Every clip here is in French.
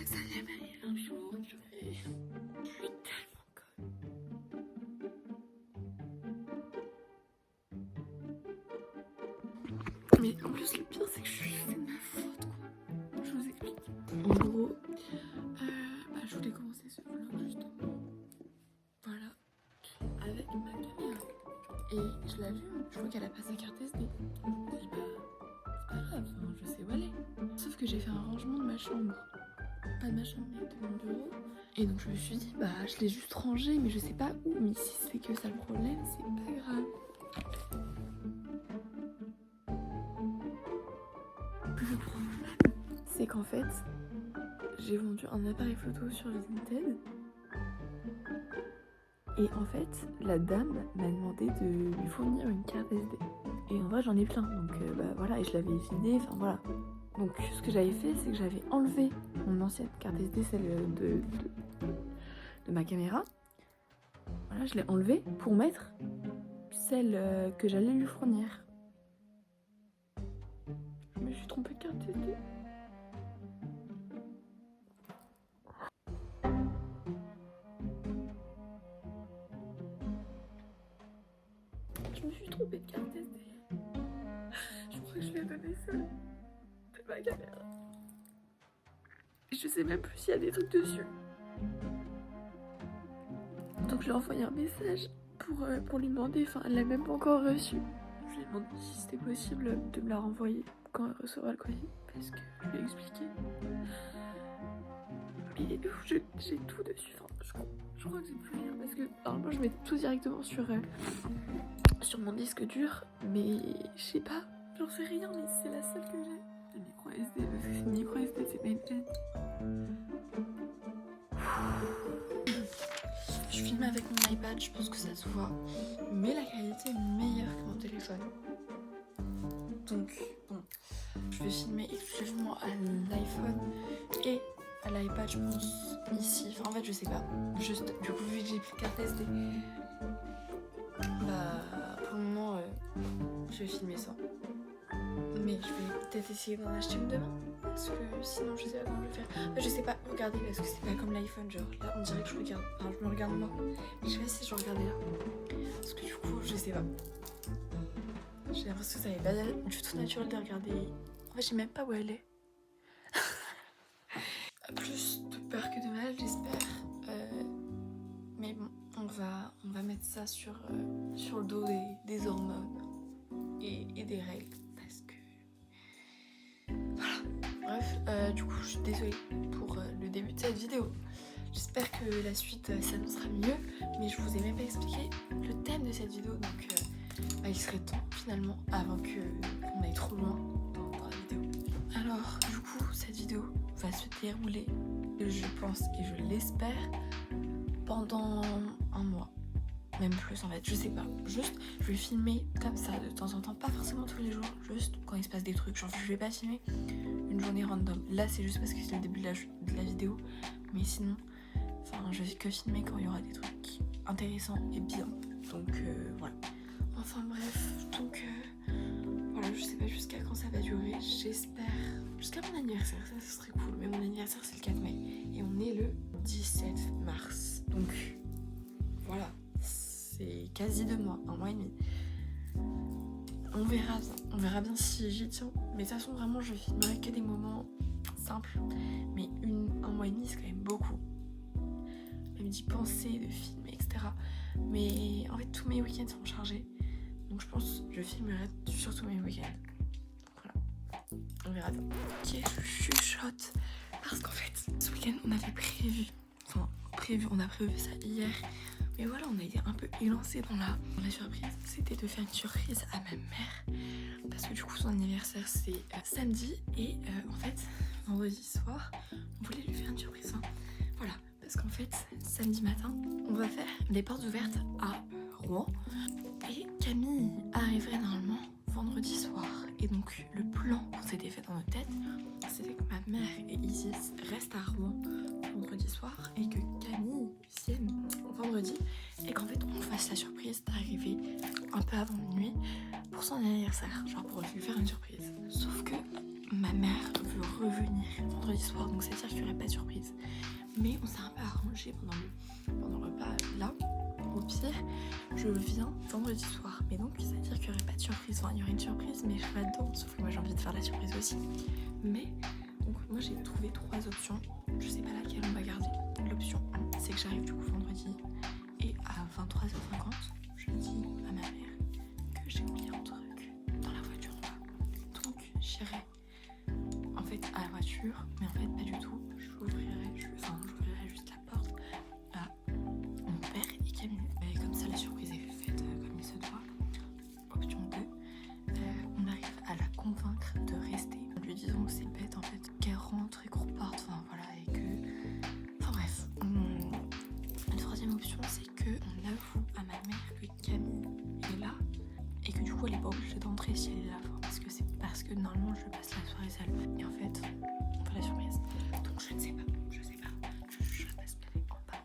que ça allait m'arriver un jour, purée. Je suis tellement conne. Mais en plus, le pire, c'est que c'est de ma faute, quoi. Je vous explique. En gros, je voulais commencer ce vlog justement. Voilà. Avec ma caméra. Et je l'ai vue, je vois qu'elle a pas sa carte SD. Je me dis, c'est pas grave, je sais où elle est. Sauf que j'ai fait un rangement de ma chambre. Pas de ma chambre, mais de mon bureau. Et donc je me suis dit, je l'ai juste rangé, mais je sais pas où. Mais si c'est que ça le problème, c'est pas grave. Le problème, c'est qu'en fait, j'ai vendu un appareil photo sur Vinted. Et en fait, la dame m'a demandé de lui fournir une carte SD. Et en vrai, j'en ai plein, donc voilà, et je l'avais vidée, enfin voilà. Donc ce que j'avais fait, c'est que j'avais enlevé mon ancienne carte SD, celle de ma caméra. Voilà, je l'ai enlevée pour mettre celle que j'allais lui fournir. Je me suis trompée de carte SD. Je me suis trompée de carte SD. Je crois que je lui ai donné celle de ma caméra. Et je sais même plus s'il y a des trucs dessus. Donc je lui ai envoyé un message pour lui demander, enfin elle l'a même pas encore reçu. Je lui ai demandé si c'était possible de me la renvoyer quand elle recevra le colis, parce que je lui ai expliqué. Mais j'ai tout dessus, enfin, je crois que j'ai plus rien, parce que normalement je mets tout directement sur mon disque dur, mais je sais pas, j'en sais rien, mais c'est la seule que j'ai. Le micro SD, parce que c'est une micro SD, c'est pas une chaîne. Je filme avec mon iPad, je pense que ça se voit, mais la qualité est meilleure que mon téléphone. Donc bon, je vais filmer exclusivement à l'iPhone et à l'iPad, je pense, ici. Enfin en fait je sais pas, juste du coup vu que j'ai plus de carte SD, pour le moment je vais filmer ça. Mais je vais peut-être essayer d'en acheter une demain, parce que sinon je sais pas comment je vais faire. Je sais pas, regardez, parce que c'est pas comme l'iPhone, genre là on dirait que je regarde, enfin je me regarde moi, mais je sais pas si je regardais là, parce que du coup je sais pas. J'ai l'impression que ça n'est pas du tout naturel de regarder, en fait je sais même pas où elle est. Plus de peur que de mal, j'espère, mais bon, on va mettre ça sur le dos des hormones et des règles. Bref, du coup je suis désolée pour le début de cette vidéo. J'espère que la suite s'annoncera mieux, mais je vous ai même pas expliqué le thème de cette vidéo, donc il serait temps finalement avant qu'on aille trop loin dans la vidéo. Alors du coup cette vidéo va se dérouler, je pense et je l'espère, pendant un mois. Même plus en fait, je sais pas. Juste, je vais filmer comme ça de temps en temps, pas forcément tous les jours, juste quand il se passe des trucs. Genre, je vais pas filmer une journée random. Là, c'est juste parce que c'est le début de la vidéo. Mais sinon, je vais que filmer quand il y aura des trucs intéressants et bien. Donc, voilà. Enfin, bref. Donc, voilà, je sais pas jusqu'à quand ça va durer. J'espère jusqu'à mon anniversaire. Ça, ce serait cool. Mais mon anniversaire, c'est le 4 mai. Et on est le 17 mars. Donc, voilà. C'est quasi 2 mois, 1 mois et demi. On verra bien si j'y tiens. Mais de toute façon, vraiment, je filmerai que des moments simples. Mais 1 mois et demi, c'est quand même beaucoup. Même d'y penser, de filmer, etc. Mais en fait, tous mes week-ends sont chargés. Donc je pense que je filmerai surtout mes week-ends. Voilà, on verra bien. Ok, je chuchote. Parce qu'en fait, ce week-end, on a prévu ça hier. Mais voilà, on a été un peu élancés dans la surprise. C'était de faire une surprise à ma mère. Parce que du coup, son anniversaire, c'est samedi. Et en fait, vendredi soir, on voulait lui faire une surprise. Voilà, parce qu'en fait, samedi matin, on va faire les portes ouvertes à Rouen. Et Camille arriverait normalement vendredi soir. Et donc, le plan qu'on s'était fait dans notre tête, c'était que ma mère et Isis restent à Rouen vendredi soir et que Camille vienne vendredi et qu'en fait on fasse la surprise d'arriver un peu avant minuit pour son anniversaire, genre pour lui faire une surprise. Sauf que ma mère veut revenir vendredi soir, donc ça veut dire qu'il n'y aurait pas de surprise. Mais on s'est un peu arrangé pendant le repas là. Au pire, je viens vendredi soir, mais donc ça veut dire qu'il n'y aurait pas de surprise. Enfin, il y aurait une surprise, mais je serai pas dedans, sauf que moi j'ai envie de faire la surprise aussi. Mais donc moi j'ai trouvé 3 options. Je sais pas laquelle on va garder. L'option 1, c'est que j'arrive du coup vendredi et à 23h50, je dis à ma mère que j'ai oublié un truc dans la voiture en bas. Donc j'irai en fait à la voiture, mais en fait pas du tout. J'ouvrirai juste la porte à mon père et Camille. Mais comme ça la surprise est faite comme il se doit. Option 2, on arrive à la convaincre de rester en lui disant que c'est bête en fait, qu'elle rentre et qu'on reparte, enfin voilà, et que... Enfin bref. La troisième option, c'est qu'on avoue à ma mère que Camille est là et que du coup elle est pas obligée d'entrer si elle est là, parce que normalement je passe la soirée seule. Et en fait, on fait la surprise. Donc je ne sais pas, je sais parce qu'elle est en bas,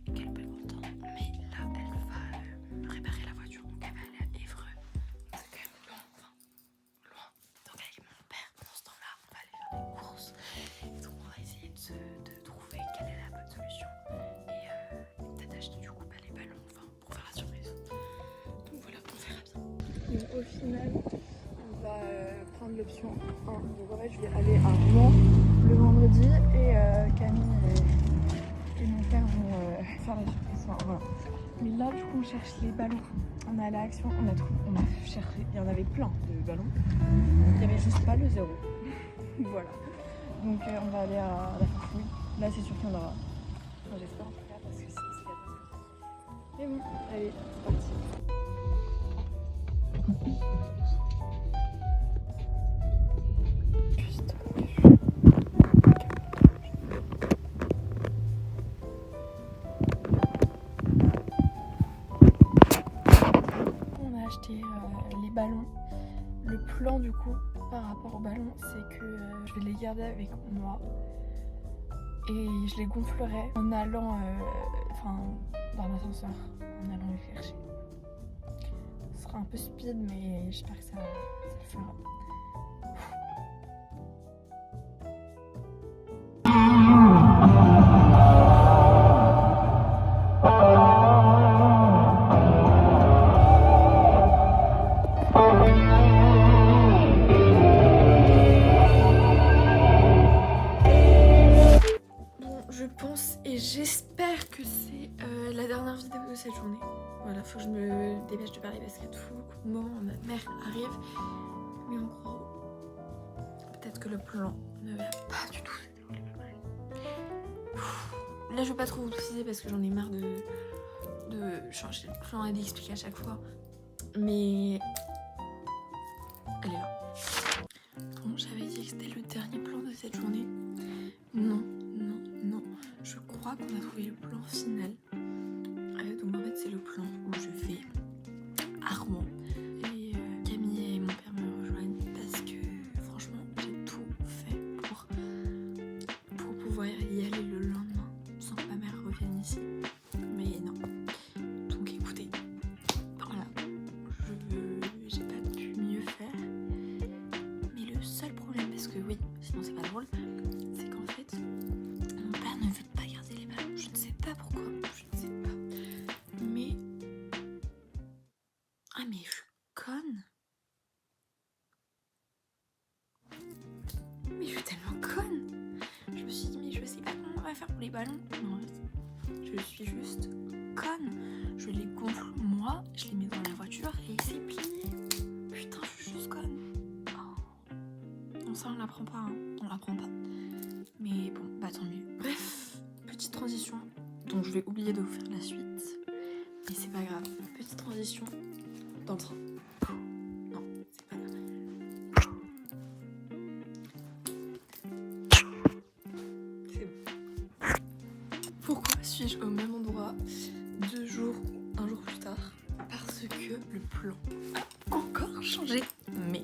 qu'elle peut entendre. Mais là, elle va me réparer la voiture, donc elle va aller à Évreux. C'est quand même loin. Donc avec mon père, pendant ce temps-là, on va aller faire des courses. Donc on va essayer de trouver quelle est la bonne solution. Et peut-être acheter du coup les ballons, pour faire la surprise. Donc voilà, on verra bien. Donc au final, on va prendre l'option 1. Donc en fait, je vais aller à Rouen le vendredi et Camille et mon père vont faire la surprise. Enfin, voilà. Mais là, du coup, on cherche les ballons. On est allé à Action, on a cherché, il y en avait plein de ballons. Il n'y avait juste pas le 0. Voilà. Donc on va aller à la farfouille. Là, c'est sûr qu'il y en aura. Enfin, j'espère en tout cas, parce que sinon c'est catastrophique. Mais bon, allez, c'est parti. On a acheté les ballons. Le plan du coup par rapport aux ballons, c'est que je vais les garder avec moi et je les gonflerai en allant dans l'ascenseur, en allant les chercher. Ce sera un peu speed, mais j'espère que ça le fera. J'espère que c'est la dernière vidéo de cette journée. Voilà, faut que je me dépêche de parler parce qu'il y a tout beaucoup de moments où ma mère arrive. Mais en gros, peut-être que le plan ne va pas du tout. Là, je vais pas trop vous préciser parce que j'en ai marre de changer le plan et d'expliquer à chaque fois. Mais elle est là. Bon, j'avais dit que c'était le dernier plan de cette journée. Non. Je crois qu'on a trouvé le plan final. Donc en fait c'est le plan où je vais à Rouen et Camille et mon père me rejoignent parce que franchement j'ai tout fait pour pouvoir y aller le lendemain sans que ma mère revienne ici. Mais non. Donc écoutez, voilà, j'ai pas pu mieux faire. Mais le seul problème, parce que oui, sinon c'est pas drôle, c'est qu'en fait mon père ne veut pas garder les ballons. Je ne sais pas pourquoi, je ne sais pas. Mais... Ah mais je suis conne. Mais je suis tellement conne. Je me suis dit mais je sais pas comment on va faire pour les ballons. Non, je suis juste conne. Je les gonfle moi, je les mets dans la voiture et c'est plié. Putain, je suis juste conne. Oh. Non, ça on l'apprend pas, hein. On l'apprend pas. Mais bon, bah tant mieux. Bref, petite transition. Donc je vais oublier de vous faire la suite. Mais c'est pas grave. Petite transition dans le train. Non, c'est pas grave. C'est bon. Pourquoi suis-je au même endroit 2 jours ou 1 jour plus tard? Parce que le plan a encore changé. Mais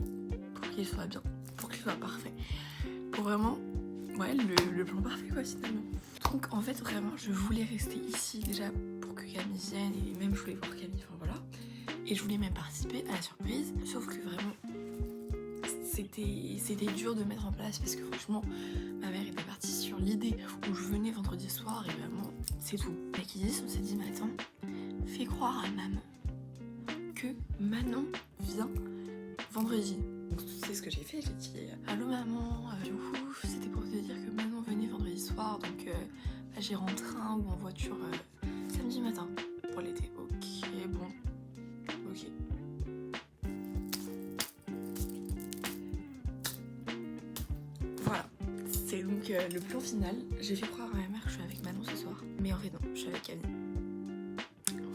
pour qu'il soit bien, pour qu'il soit parfait. Pour vraiment... Ouais, le plan parfait quoi finalement. Donc en fait vraiment je voulais rester ici déjà pour que Camille vienne et même je voulais voir Camille, enfin voilà. Et je voulais même participer à la surprise, sauf que vraiment c'était dur de mettre en place parce que franchement ma mère était partie sur l'idée où je venais vendredi soir et vraiment c'est tout. Avec Isis on s'est dit mais attends, fais croire à maman que Manon vient vendredi. Donc c'est ce que j'ai fait, j'ai dit allô maman, du coup c'était pour te dire que Manon venait vendredi soir donc j'irai en train ou en voiture samedi matin pour l'été. Ok bon, ok. Voilà, c'est donc le plan final. J'ai fait croire à ma mère que je suis avec Manon ce soir, mais en fait non, je suis avec Camille.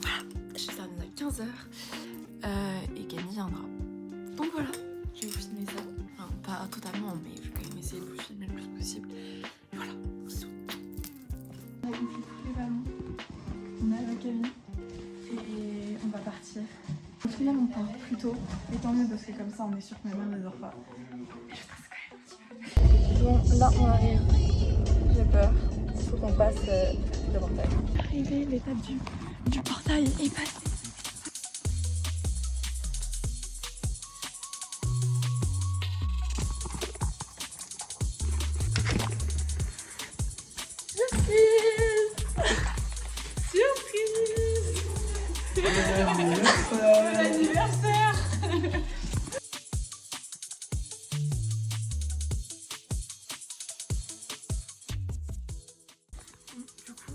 Voilà, je termine à 15h et Camille viendra. Donc voilà, je vais vous filmer ça. Enfin, pas totalement, mais je vais quand même essayer de vous filmer le plus possible. Et voilà, c'est tout. On a compris tous les ballons. On a avec Camille et on va partir. Au final, on part plus tôt, et tant mieux parce que comme ça, on est sûr que ma mère ne dort pas. Et je stresse quand même un petit peu. Bon, là, on arrive. J'ai peur. Il faut qu'on passe le portail. Arrivé, l'étape du portail est passée. L'anniversaire. Du coup,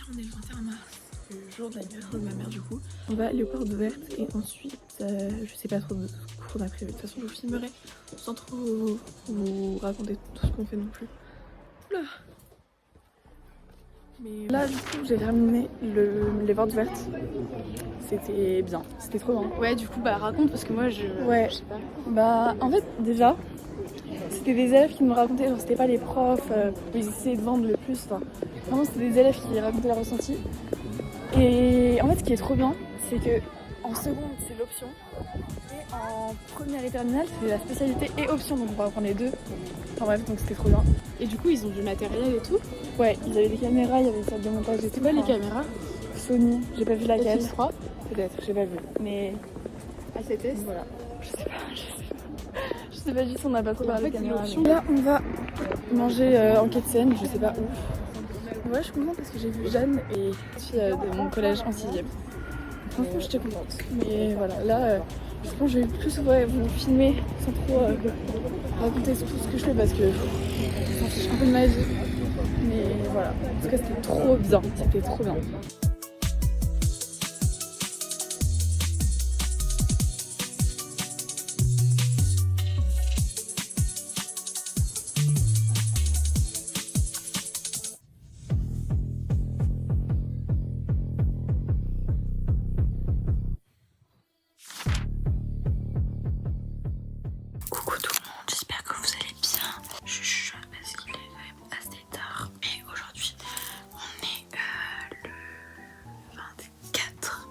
on est le 21 mars, le jour de l'anniversaire de ma mère du coup. On va aller aux portes ouvertes et ensuite, je sais pas trop de ce qu'on a prévu. De toute façon, je vous filmerai sans trop vous raconter tout ce qu'on fait non plus. Oula. Mais là du coup j'ai terminé les portes ouvertes. C'était bien, c'était trop bien. Ouais, du coup, bah raconte parce que moi je sais pas. Bah en fait déjà c'était des élèves qui nous racontaient, genre c'était pas les profs où ils essayaient de vendre le plus, enfin vraiment c'était des élèves qui racontaient leur ressenti. Et en fait ce qui est trop bien c'est que en seconde c'est l'option et en première et terminale c'est la spécialité et option, donc on va prendre les deux. Enfin bref, donc c'était trop bien. Et du coup, ils ont du matériel et tout. Ouais, ils avaient des caméras, il y avait une salle de montage et tout. C'est quoi les caméras? Sony, j'ai pas vu laquelle. FX3 Peut-être, j'ai pas vu. Mais A7S. voilà, je sais pas. Je sais pas du tout, on n'a pas trop parlé de caméra. l'option. Là, on va manger en quai de Seine, je sais pas où. Ouais, je suis contente parce que j'ai vu Jeanne et une fille de mon collège en 6ème. Franchement, j'étais contente. Mais voilà, là, je pense que je vais plus vous filmer sans trop raconter tout ce que je fais parce que je m'en fiche un peu de ma vie. Mais voilà, en tout cas, c'était trop bien. C'était trop bien. Coucou tout le monde, j'espère que vous allez bien. Je chuchote parce qu'il est quand même assez tard. Mais aujourd'hui, on est le 24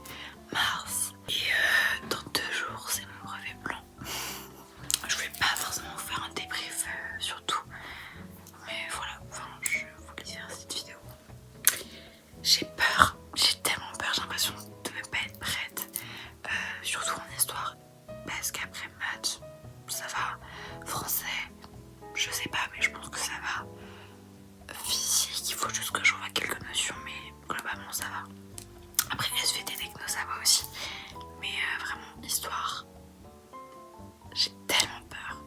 mars. Et dans 2 jours, c'est mon brevet blanc. Je voulais pas forcément vous faire un débrief sur tout. Mais voilà, enfin, je voulais faire cette vidéo. J'ai peur, j'ai tellement peur, j'ai l'impression de ne pas être prête. Surtout en histoire. Parce qu'après maths, ça va. Français, je sais pas, mais je pense que ça va. Physique, il faut juste que je revoie quelques notions, mais globalement ça va. Après SVT techno, ça va aussi. Mais vraiment, histoire, j'ai tellement peur.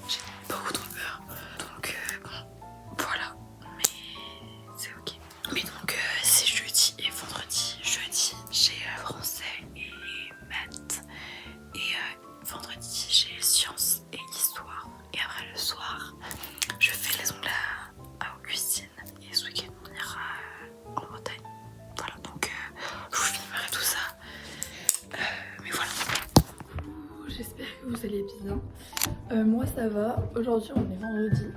J'ai beaucoup trop peur. Donc bon, voilà. Mais c'est ok. Mais donc c'est jeudi et vendredi. Jeudi, j'ai français et maths. Et vendredi, j'ai sciences et histoire. Et après le soir, je fais les ongles à Augustine. Et ce week-end, on ira en Bretagne. Voilà, donc je vous filmerai tout ça. Mais voilà. J'espère que vous allez bien. Moi, ça va. Aujourd'hui, on est vendredi.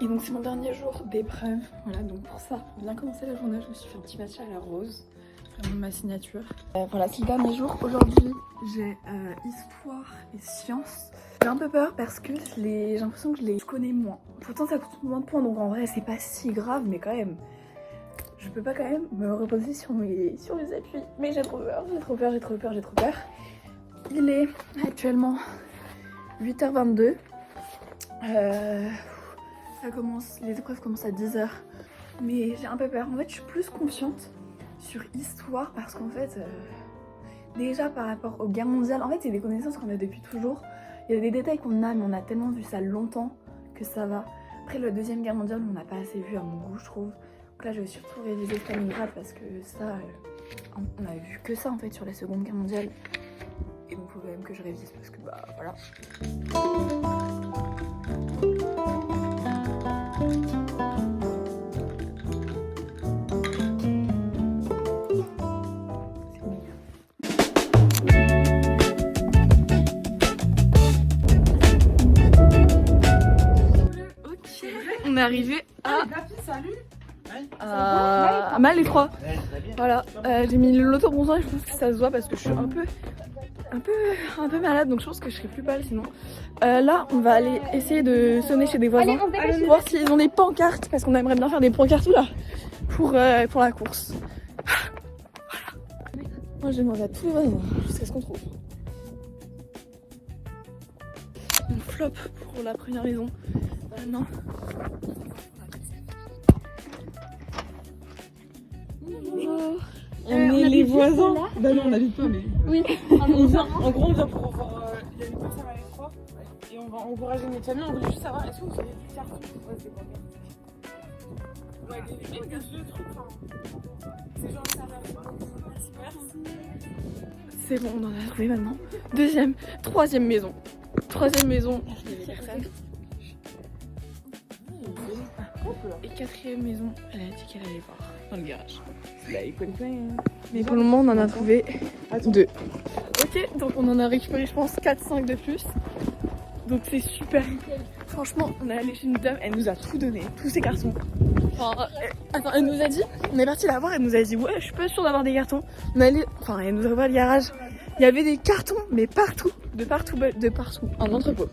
Et donc, c'est mon dernier jour d'épreuve. Voilà, donc pour ça, pour bien commencer la journée, je me suis fait un petit matcha à la rose. Vraiment ma signature. Voilà, c'est le dernier jour. Aujourd'hui, j'ai histoire et sciences. J'ai un peu peur parce que j'ai l'impression que je connais moins. Pourtant, ça coûte moins de points, donc en vrai, c'est pas si grave, mais quand même. Je peux pas quand même me reposer sur mes appuis. Mais j'ai trop peur, j'ai trop peur. Il est actuellement 8h22. Les épreuves commencent à 10h. Mais j'ai un peu peur. En fait, je suis plus confiante sur histoire parce qu'en fait, déjà par rapport aux guerres mondiales, en fait, c'est des connaissances qu'on a depuis toujours. Il y a des détails qu'on a, mais on a tellement vu ça longtemps que ça va. Après, la deuxième guerre mondiale, on n'a pas assez vu à mon goût, je trouve. Donc là, je vais surtout réviser Stalingrad parce que ça, on a vu que ça en fait sur la seconde guerre mondiale. Et donc, il faut quand même que je révise parce que bah voilà. On est arrivé à Mal étroit. Voilà, j'ai mis l'autobronzant et je pense que ça se voit parce que je suis un peu malade, donc je pense que je serai plus pâle sinon. Là, on va aller essayer de sonner chez des voisins, voir s'ils ont des pancartes parce qu'on aimerait bien faire des pancartes là pour la course. Voilà. Moi, je demande à tous les voisins jusqu'à ce qu'on trouve. On flop pour la première maison. Non. Bonjour. On est les voisins. Bah non, on n'habite pas, mais. Oui. On vient, en gros, on vient pour voir. Il y a une personne à l'étroit et on va encourager notre famille. On voulait juste savoir est-ce que vous avez du carton. Ouais, c'est pas grave. Ouais, des vieux trucs. C'est genre ça va. Merci. C'est bon, on en a trouvé maintenant. Deuxième, troisième maison. Troisième maison. Et quatrième maison, elle a dit qu'elle allait voir dans le garage. Bah, il connaît. Mais pour le moment, on en a trouvé 2. Ok, donc on en a récupéré, je pense, 4-5 de plus. Donc c'est super. Franchement, on est allé chez une dame, elle nous a tout donné, tous ces cartons. Enfin, elle nous a dit, on est parti la voir, elle nous a dit, ouais, je suis pas sûre d'avoir des cartons. On est allé, enfin, elle nous a ouvert le garage. Il y avait des cartons, mais partout, de partout, un entrepôt.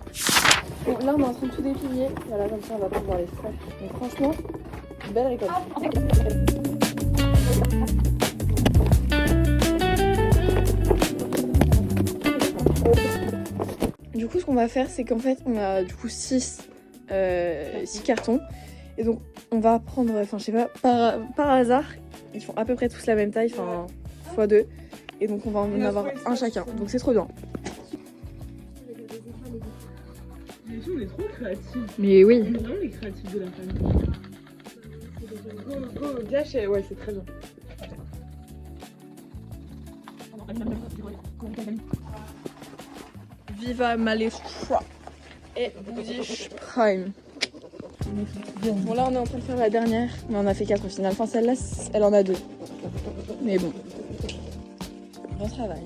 Bon, là, on est en train de tout déplier. Voilà, comme ça, on va pouvoir les faire. Donc franchement, belle récolte. Du coup, ce qu'on va faire, c'est qu'en fait, on a du coup 6 cartons. Et donc, on va prendre, enfin, je sais pas, par hasard, ils font à peu près tous la même taille, enfin, x2. Et donc, on va en avoir un chacun. Donc, c'est trop bien. On est trop créatifs. Mais oui. On est vraiment les créatifs de la famille. Go, Gash, ouais, c'est très bien. Viva Maléfroid et Budish Prime. Bon, là on est en train de faire la dernière, mais on a fait 4 au final. Enfin, celle-là, elle en a 2. Mais bon, bon travail.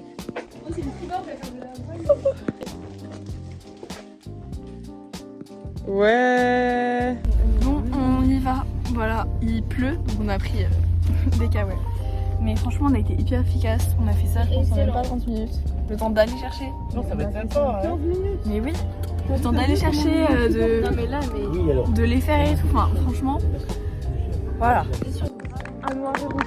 Ouais. Bon, on y va. Voilà, il pleut, donc on a pris des cahuètes. Mais franchement, on a été hyper efficace. On a fait ça, je pense, en même pas 30 minutes. Le temps d'aller chercher. Non, ça va être sympa. 15 minutes. Mais oui, le temps d'aller chercher, de les faire et tout. Enfin, franchement, voilà. Un noir et rouge.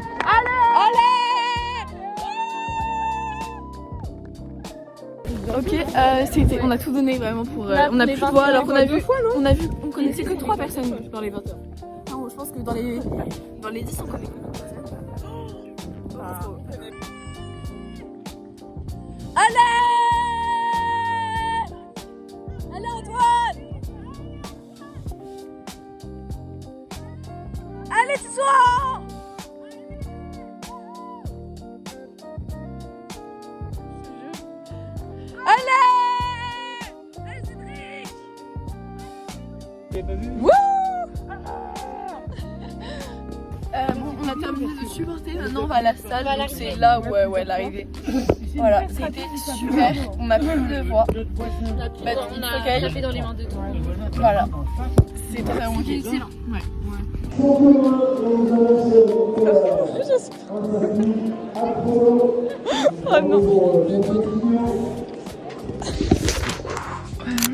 Ok, on a tout donné vraiment pour. On a plus de voix alors qu'on a vu. On connaissait que 3 personnes dans les 20 heures. Non, je pense que dans les 10, on connaît que 3 personnes. Allez Antoine! Allez ce soir! Allez Cédric! Wouh! Bon, on a terminé de supporter, maintenant on va à la salle, donc c'est là où l'arrivée. Voilà, c'était super, on a plus de voix. Bah, on a tapé dans les mains de tout. Voilà, c'est très bon. Excellent. Ouais. Oh non.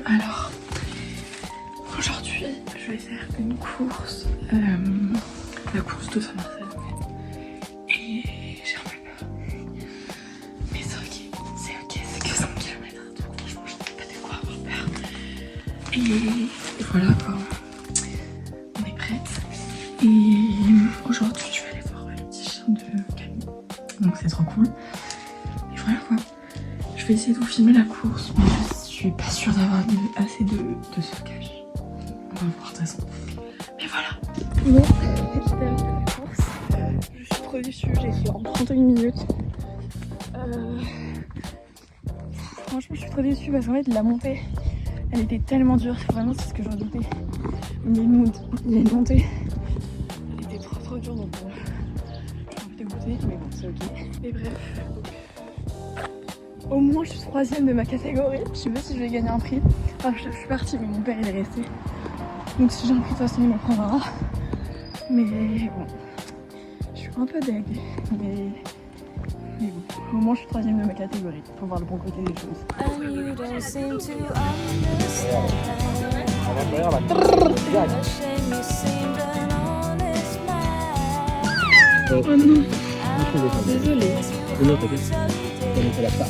Alors, aujourd'hui, je vais faire une course, la course de Saint-Marcel en fait. Et j'ai un peu peur. Mais c'est ok, c'est que 5 km. Donc franchement, je n'ai pas de quoi avoir peur. Et voilà quoi. On est prête. Et aujourd'hui, je vais aller voir le petit chien de Camille. Donc c'est trop cool. Et voilà quoi. Je vais essayer de vous filmer la course, mais je suis pas sûre d'avoir assez de stockage. On va voir de toute façon. Mais voilà. Bon, j'ai terminé la course. Je suis trop déçue, j'ai fait en 31 minutes. Franchement, je suis trop déçue parce qu'en fait, la montée, elle était tellement dure. Vraiment, c'est ce que je redoutais. Il y a une montée. Elle était trop dure, donc j'ai envie de goûter, mais bon, c'est ok. Et bref, au moins, je suis 3ème de ma catégorie. Je sais pas si je vais gagner un prix. Enfin, je suis partie, mais mon père, il est resté. Donc si j'ai un prix, de toute façon, il m'en prendra. Mais bon, je suis un peu deg. Mais bon, au moins je suis 3ème de ma catégorie. Faut voir le bon côté des choses. Oh non, désolée. Non, t'inquiète. C'est la part.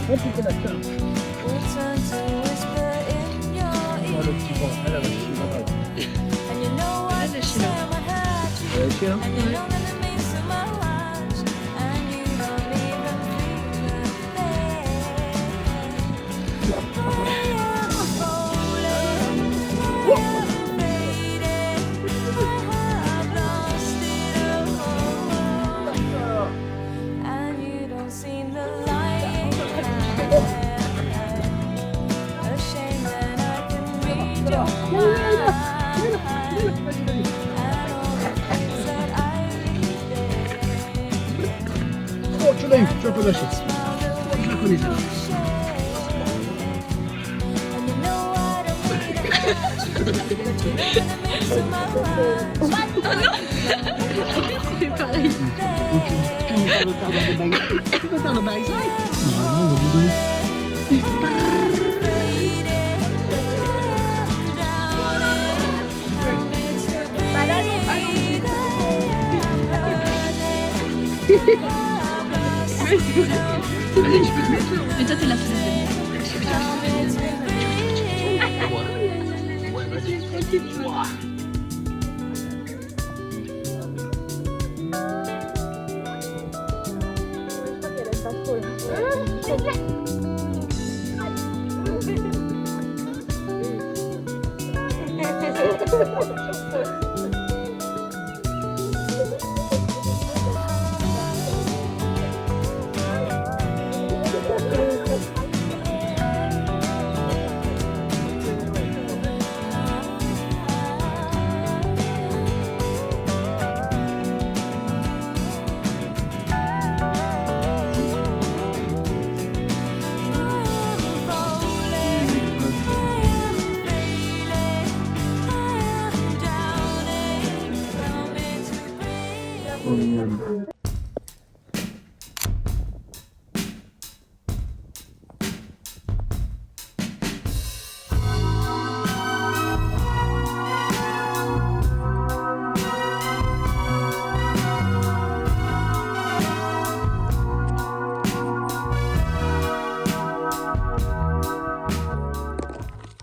Hop, c'est la part. Le petit vent, elle a le petit vent. Là, c'est Chilo. Chien. Oh, tu l'as eu, tu as pas lâché. Je la connais, celle-là. C'est pareil. Tu vas faire le bail. Normalement, le boudin. Mais toi, t'es la plus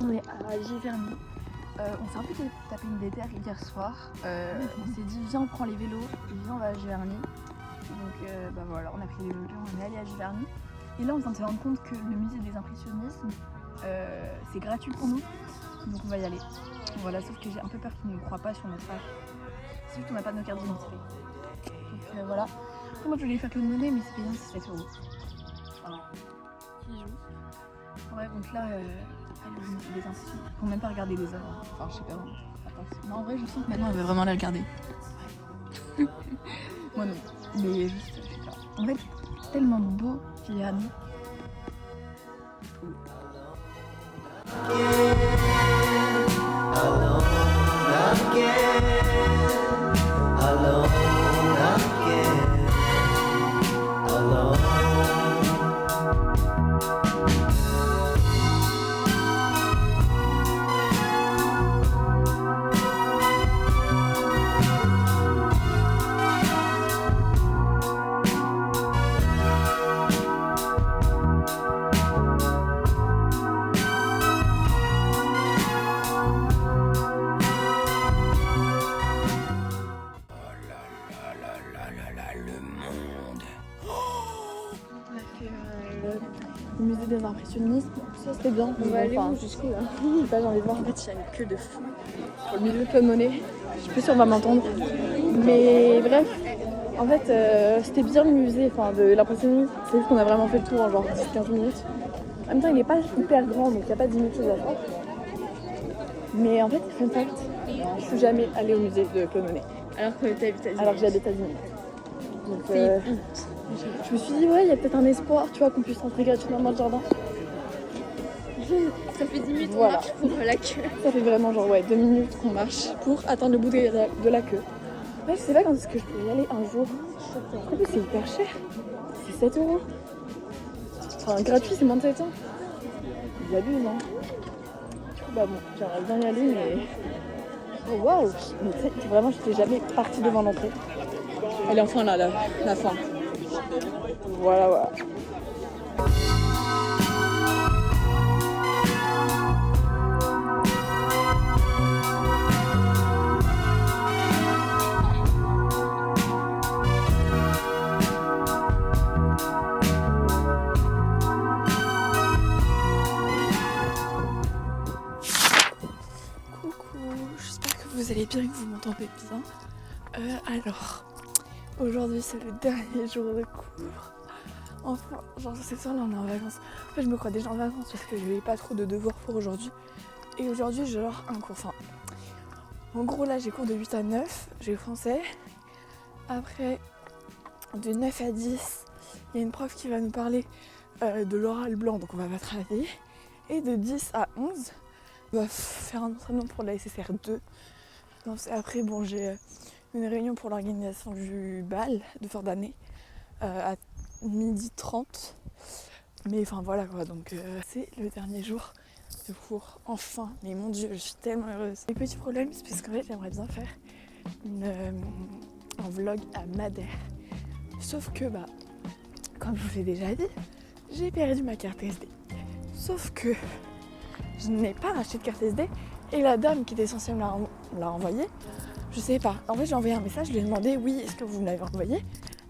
On est à Giverny. On s'est un peu tapé une déterre hier soir. On s'est dit viens on prend les vélos et viens on va à Giverny. Donc bah voilà, on a pris les vélos, on est allé à Giverny. Et là on vient de se rendre compte que le musée des impressionnismes c'est gratuit pour nous. Donc on va y aller. Voilà, sauf que j'ai un peu peur qu'ils ne croient pas sur notre âge. C'est juste qu'on n'a pas de nos cartes d'identité. Donc voilà. Après, moi je voulais faire que de monnaie mais c'est payant, c'est 7 €. Enfin, qui joue. Ouais, donc là, des impressions. Faut même pas regarder les œuvres. Enfin, je sais pas. Attends. Non, en vrai, je sens que maintenant elle veut vraiment les regarder. Ouais. Moi non. Mais juste, je sais pas. En fait, tellement beau qu'il y a à nous. d'impressionnisme, ça c'était bien. On va aller où jusqu'où là? Je sais pas, j'ai envie de voir. En fait, il y a une queue de fou pour le milieu de Claude Monet. Je suis plus sûre on va m'entendre. Mais bref, en fait, c'était bien le musée de l'impressionnisme. C'est juste qu'on a vraiment fait le tour en genre 10-15 minutes. En même temps, il n'est pas hyper grand, donc il n'y a pas 10 000 choses à faire. Mais en fait, fun fact, je suis jamais allée au musée de Claude Monet. Alors que t'habites à Zurich. Alors que j'habite à Zurich. Donc, je me suis dit, ouais, il y a peut-être un espoir, tu vois, qu'on puisse rentrer gratuitement dans le jardin. Ça fait 10 minutes qu'on Voilà. marche pour la queue. Ça fait vraiment genre 2 minutes qu'on marche pour atteindre le bout de la queue. Ouais, je sais pas quand est-ce que je peux y aller un jour. En plus, c'est hyper cher. C'est 7 €. Enfin, gratuit, c'est moins de 7 ans. Ils abusent, hein. Du coup, bah bon, j'aimerais bien y aller, mais. Oh waouh! Mais tu sais, vraiment, j'étais jamais partie devant l'entrée. Elle est enfin là, la fin. Voilà, voilà. Vous allez bien, que vous m'entendez bien. Alors, aujourd'hui c'est le dernier jour de cours. Enfin, genre cette soir là on est en vacances. En fait je me crois déjà en vacances parce que je n'ai pas trop de devoirs pour aujourd'hui. Et aujourd'hui j'ai genre un cours. Enfin, en gros là j'ai cours de 8 à 9, j'ai français. Après, de 9 à 10, il y a une prof qui va nous parler de l'oral blanc, donc on va pas travailler. Et de 10 à 11, on va faire un entraînement pour la SSR 2. Après, bon, j'ai une réunion pour l'organisation du bal de fin d'année à 12h30. Mais enfin voilà quoi, donc c'est le dernier jour de cours. Enfin, mais mon Dieu, je suis tellement heureuse. Les petits problèmes, c'est parce qu'en fait, j'aimerais bien faire un vlog à Madère. Sauf que, bah, comme je vous l'ai déjà dit, j'ai perdu ma carte SD. Sauf que je n'ai pas racheté de carte SD. Et la dame qui était censée me l'a envoyée, je sais pas. En fait, j'ai envoyé un message, je lui ai demandé oui, est-ce que vous me l'avez envoyé?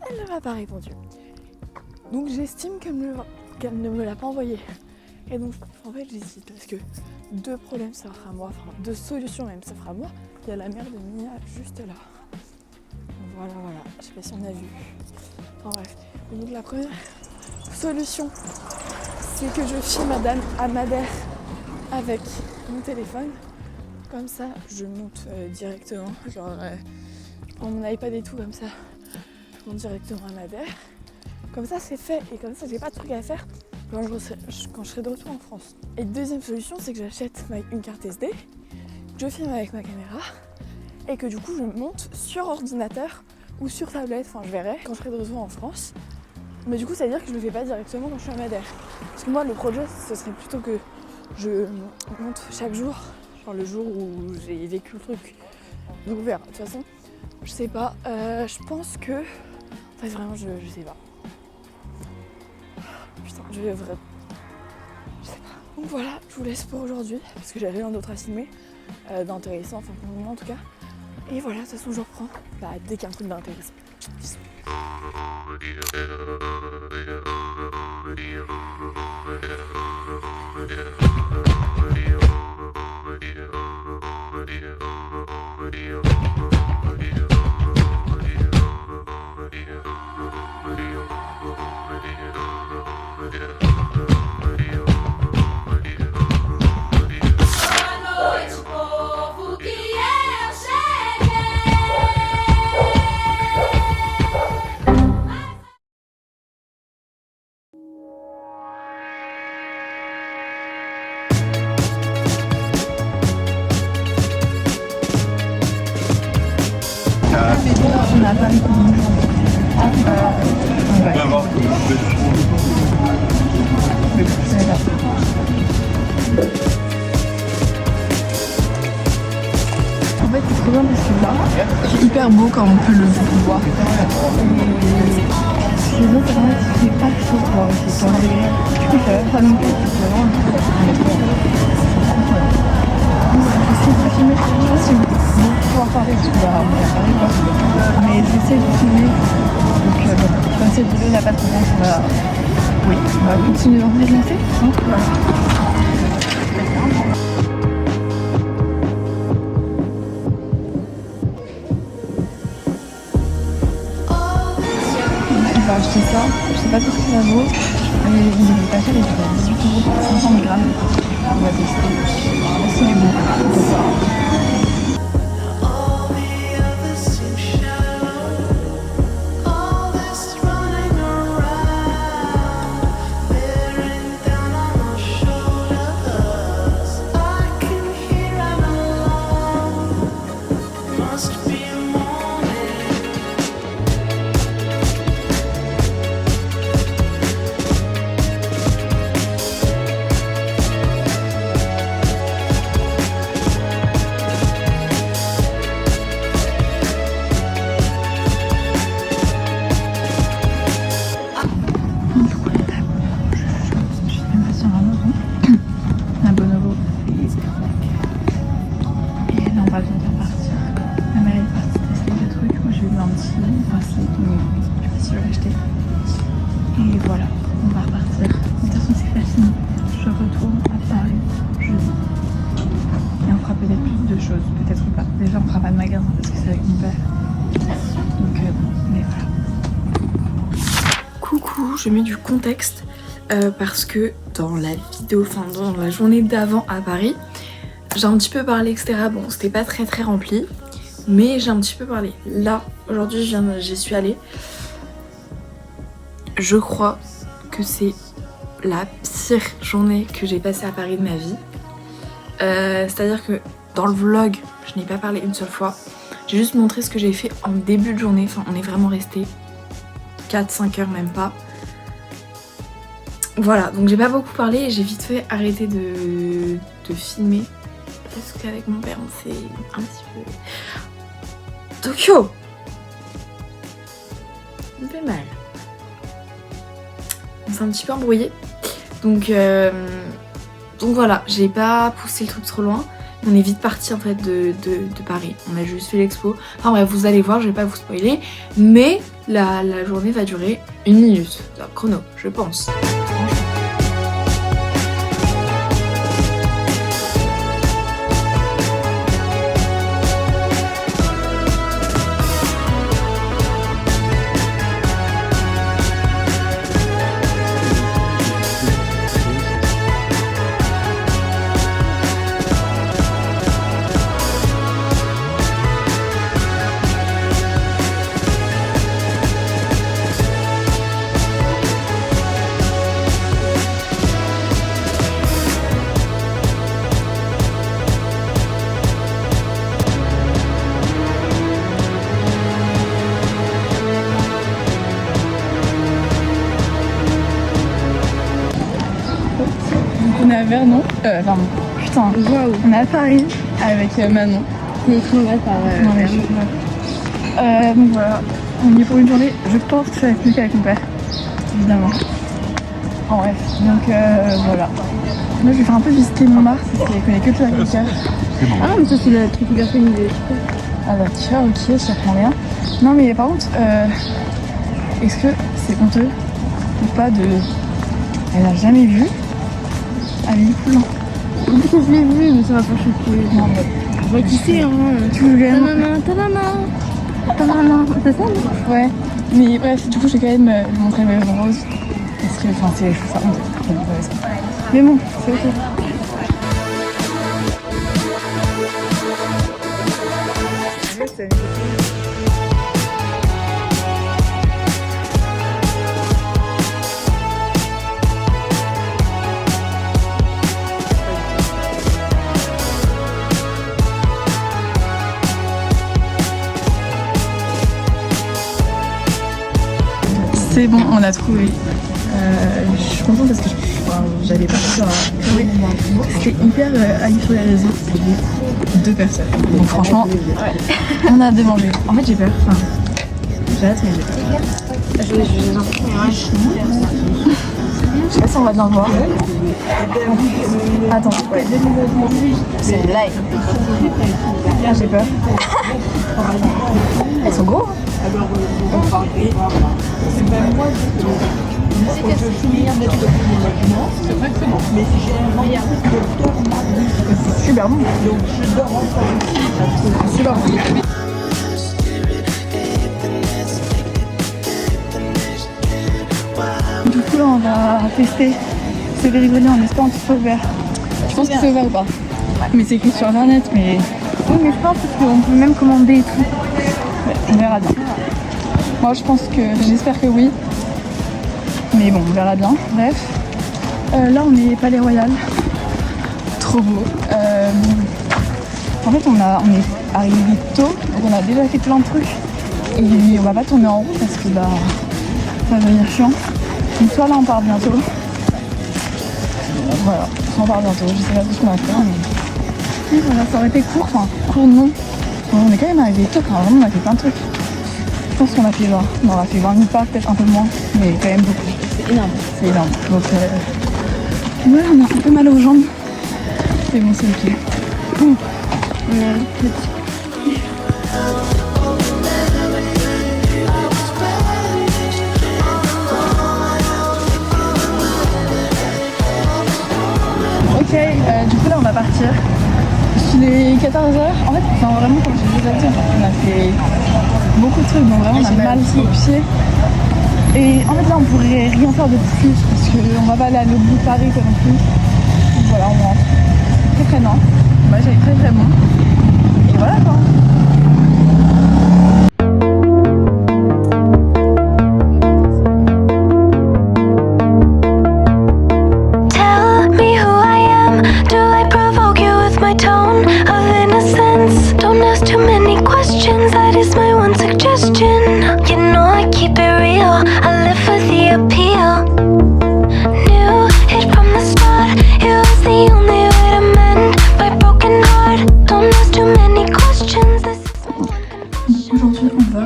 Elle ne m'a pas répondu. Donc j'estime qu'elle ne me l'a pas envoyé. Et donc en fait j'hésite parce que 2 problèmes s'offrent à moi, enfin 2 solutions même s'offrent à moi. Il y a la mère de Mia juste là. Donc voilà, je sais pas si on a vu. Enfin bref. Et donc la première solution, c'est que je filme madame à Madère avec mon téléphone. Comme ça, je monte directement, genre prends mon iPad et tout comme ça, je monte directement à Madère. Comme ça, c'est fait et comme ça, j'ai pas de truc à faire quand je serai de retour en France. Et deuxième solution, c'est que j'achète une carte SD, je filme avec ma caméra et que du coup, je monte sur ordinateur ou sur tablette, enfin je verrai quand je serai de retour en France. Mais du coup, ça veut dire que je le fais pas directement quand je suis à Madère. Parce que moi, le projet, ce serait plutôt que je monte chaque jour. Genre le jour où j'ai vécu le truc. Donc on verra. De toute façon, je sais pas. Je pense que. En fait, vraiment, je sais pas. Putain, je sais pas. Donc voilà, je vous laisse pour aujourd'hui. Parce que j'ai rien d'autre à filmer. D'intéressant, enfin pour le moment en tout cas. Et voilà, de toute façon, je reprends dès qu'il y a un truc d'intéressant. Bisous. On n'a pas répondu. En fait, c'est trop bien parce que là, c'est hyper beau quand on peut le voir. Et les autres, c'est pas chaud pour voir ici. C'est 15 degrés. Du coup, ça va pas non plus. C'est vraiment un trop cool. Est-ce qu'on peut filmer? Je sais pas si on va pouvoir parler parce qu'on va parler quoi. Mais j'essaie de filmer. Donc, comme cette vidéo n'a pas de sens, on va Oui, on va continuer dans cette lancée. Donc voilà. On va acheter ça, je sais pas trop ce que ça vaut. Mais il est pas cher, il est à 18 € pour 500 grammes. On va tester. C'est du bon. On peut voir. Et voilà, on va repartir. De toute façon, c'est pas fini. Je retourne à Paris jeudi. Et on fera peut-être plus de choses, peut-être pas. Déjà, on fera pas de magasin parce que c'est avec mon père. Donc, mais voilà. Coucou, je mets du contexte parce que dans la vidéo, enfin dans la journée d'avant à Paris, j'ai un petit peu parlé, etc. Bon, c'était pas très rempli, mais j'ai un petit peu parlé. Là, aujourd'hui, j'y suis allée. Je crois que c'est la pire journée que j'ai passée à Paris de ma vie. C'est-à-dire que dans le vlog, je n'ai pas parlé une seule fois. J'ai juste montré ce que j'ai fait en début de journée. Enfin, on est vraiment resté 4-5 heures, même pas. Voilà, donc j'ai pas beaucoup parlé et j'ai vite fait arrêter de filmer. Parce qu'avec mon père, on s'est un petit peu... Tokyo! Ça me fait mal. On s'est un petit peu embrouillé. Donc voilà, j'ai pas poussé le truc trop loin. On est vite parti en fait de Paris. On a juste fait l'expo. Enfin bref, vous allez voir, je vais pas vous spoiler. Mais la journée va durer 1 minute. Chrono, je pense. On est à Vernon. Pardon. Putain, wow. On est à Paris avec Manon. Mais il faut me mettre par donc voilà, on y est pour une journée. Je pense que ça va être mieux qu'avec mon père, évidemment. En bref, donc voilà. Moi je vais faire un peu visiter Montmartre parce qu'elle connaît que le Sacré-Cœur. Ah, mais ça, c'est la truc organisée. Ah bah tu vois, ok, ça prend rien. Non mais par contre, est-ce que c'est honteux ou pas de... Elle a jamais vu Amélie Poulain. En plus, je l'ai vu, mais ça va pas choquer. Non mais... Je vois qui c'est, hein. Tu veux quand même... Ta maman, c'est ça, non? Ouais, mais bref, du coup, je vais quand même lui montrer mes maisons roses. Parce que, enfin, je trouve ça honteux. Mais bon, c'est ok. C'est bon, on a trouvé. Je suis contente parce que j'avais pas sûr à trouver. C'était hyper hype sur les réseaux. C'était 2 personnes. Donc franchement, on a démangé. En fait, j'ai peur. Enfin, j'ai hâte, mais j'ai peur. Je sais pas si on va bien le voir. Attends, ouais. C'est une live. Ah, j'ai peur. Elles sont gros. C'est super bon. Super bon. Du coup là on va tester ce Grigoli en espérant qu'il soit ouvert. Je pense que c'est ouvert ou pas. Mais c'est écrit sur internet mais... Oui mais je pense qu'on peut même commander et tout. Ouais, on verra bien. Moi je pense que... J'espère que oui. Mais bon on verra bien. Bref. Là on est Palais Royal. Trop beau. En fait on est arrivé tôt. Donc on a déjà fait plein de trucs. Et on va pas tourner en rond parce que bah... ça va devenir chiant. Donc soit là on part bientôt. Voilà, soit on part bientôt. Je sais pas tout ce qu'on va faire mais... Oui, voilà, ça aurait été court, enfin court non. On est quand même arrivé tôt, enfin vraiment on a fait plein de trucs. Je pense qu'on a fait genre, on aura fait 20 000 pas, peut-être un peu moins, mais quand même beaucoup. C'est énorme. C'est énorme. Donc voilà, on a un peu mal aux jambes. Mais bon c'est ok. Bon. Ok, du coup là on va partir. Il est 14h. En fait, enfin, vraiment comme j'ai déjà dit, on a fait beaucoup de trucs, donc vraiment on a mal aux pieds. Et en fait là on pourrait rien faire de plus parce qu'on va pas aller à l'autre bout de Paris quoi non plus. Donc voilà, on rentre. Très prenant. Moi j'avais très bon. Et voilà quoi. Aujourd'hui on va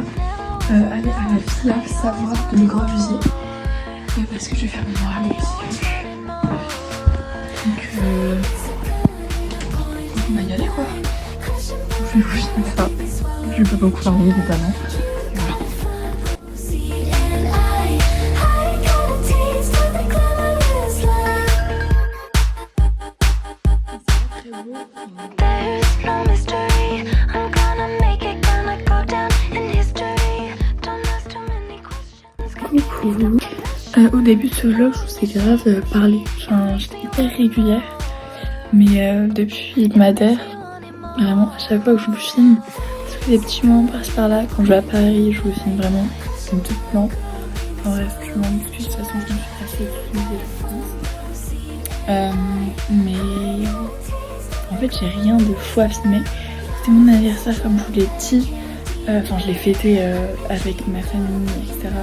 aller à la Villa Savoie de Le Corbusier parce que je vais faire mon oral aussi. Donc on va y aller quoi. Je vais vous filmer ça. Je vais pas beaucoup parler notamment. Au début de ce vlog, je vous ai grave parlé. Enfin, j'étais hyper régulière. Mais depuis Madère, vraiment, à chaque fois que je vous filme, ça fait des petits moments par-ci par-là. Quand je vais à Paris, je vous filme vraiment en tout plan. Enfin bref, je m'en excuse, de toute façon, je me suis assez excusée, je pense. Mais en fait, j'ai rien de fou à filmer. C'était mon anniversaire, comme je vous l'ai dit. Enfin, je l'ai fêté avec ma famille, etc.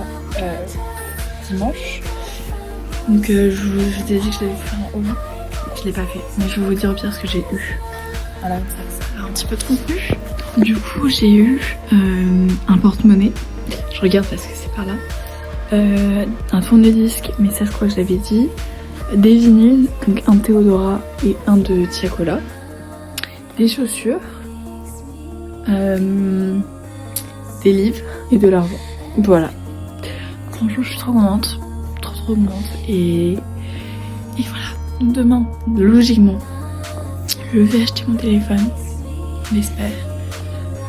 Dimanche. Donc je vous ai dit que j'allais vous faire un haul. Je l'ai pas fait, mais je vais vous dire au pire ce que j'ai eu. Voilà, ça a un petit peu de contenu. Du coup, j'ai eu un porte-monnaie. Je regarde parce que c'est par là. Un tourne-disque, mais ça je crois que je l'avais dit. Des vinyles, donc un Théodora et un de Tiakola. Des chaussures. Des livres et de l'argent. Voilà. Franchement, je suis trop contente. Trop contente. Et voilà. Demain, logiquement, je vais acheter mon téléphone. Je l'espère.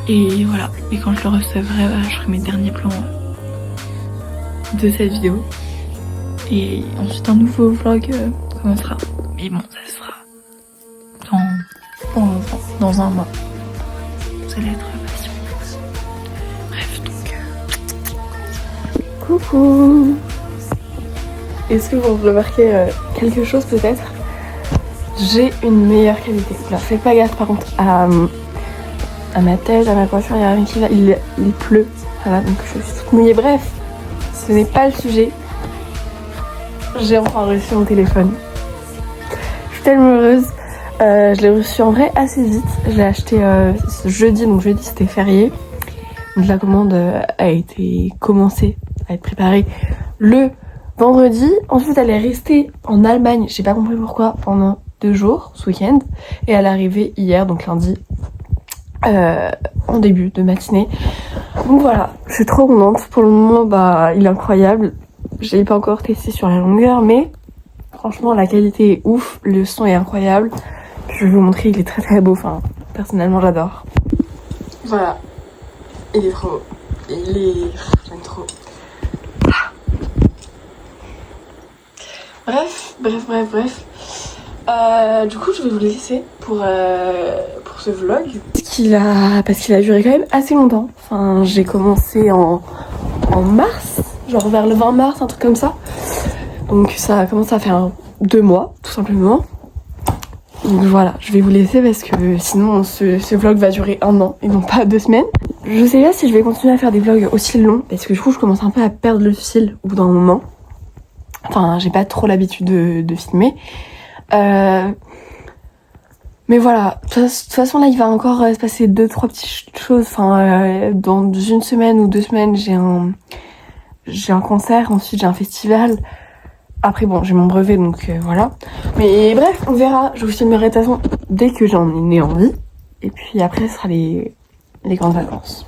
Et voilà. Et quand je le recevrai, bah, je ferai mes derniers plans de cette vidéo. Et ensuite, un nouveau vlog commencera. Mais bon, ça se fera dans un mois. Vous allez être patient. Bref, donc... Coucou. Est-ce que vous remarquez quelque chose peut-être? J'ai une meilleure qualité. Alors, faites pas gaffe par contre à ma tête, à ma coiffure, il y a rien qui va. Il pleut. Voilà, donc je suis toute mouillée. Bref, ce n'est pas le sujet. J'ai enfin reçu mon téléphone. Je suis tellement heureuse. Je l'ai reçu en vrai assez vite. Je l'ai acheté ce jeudi, donc jeudi c'était férié. Donc la commande a été commencée à être préparée le vendredi. Ensuite elle est restée en Allemagne, j'ai pas compris pourquoi, pendant 2 jours ce week-end. Et elle est arrivée hier, donc lundi, en début de matinée. Donc voilà, je suis trop contente. Pour le moment, bah il est incroyable. Je l'ai pas encore testé sur la longueur, mais franchement la qualité est ouf, le son est incroyable. Je vais vous montrer, il est très très beau, enfin personnellement j'adore. Voilà, il est trop beau, j'aime trop. Bref. Du coup je vais vous laisser pour ce vlog. Parce qu'il a duré quand même assez longtemps. Enfin j'ai commencé en mars, genre vers le 20 mars, un truc comme ça. Donc ça a commencé à faire 2 mois tout simplement. Donc voilà, je vais vous laisser parce que sinon ce vlog va durer 1 an et non pas 2 semaines. Je sais pas si je vais continuer à faire des vlogs aussi longs parce que du coup je commence un peu à perdre le fil au bout d'un moment. Enfin j'ai pas trop l'habitude de filmer. Mais voilà, de toute façon là il va encore se passer 2-3 petites choses. Enfin dans 1 semaine ou 2 semaines j'ai un concert, ensuite j'ai un festival. Après bon j'ai mon brevet donc voilà. Mais bref on verra, je vous filmerai de toute façon dès que j'en ai envie. Et puis après ce sera les grandes vacances.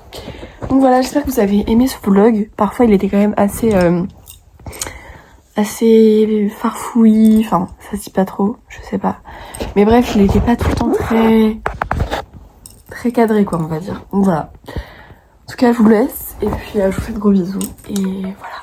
Donc voilà, j'espère que vous avez aimé ce vlog. Parfois il était quand même assez farfouillis, enfin ça se dit pas trop, je sais pas. Mais bref il était pas tout le temps très cadré quoi on va dire. Donc voilà. En tout cas je vous laisse et puis je vous fais de gros bisous et voilà.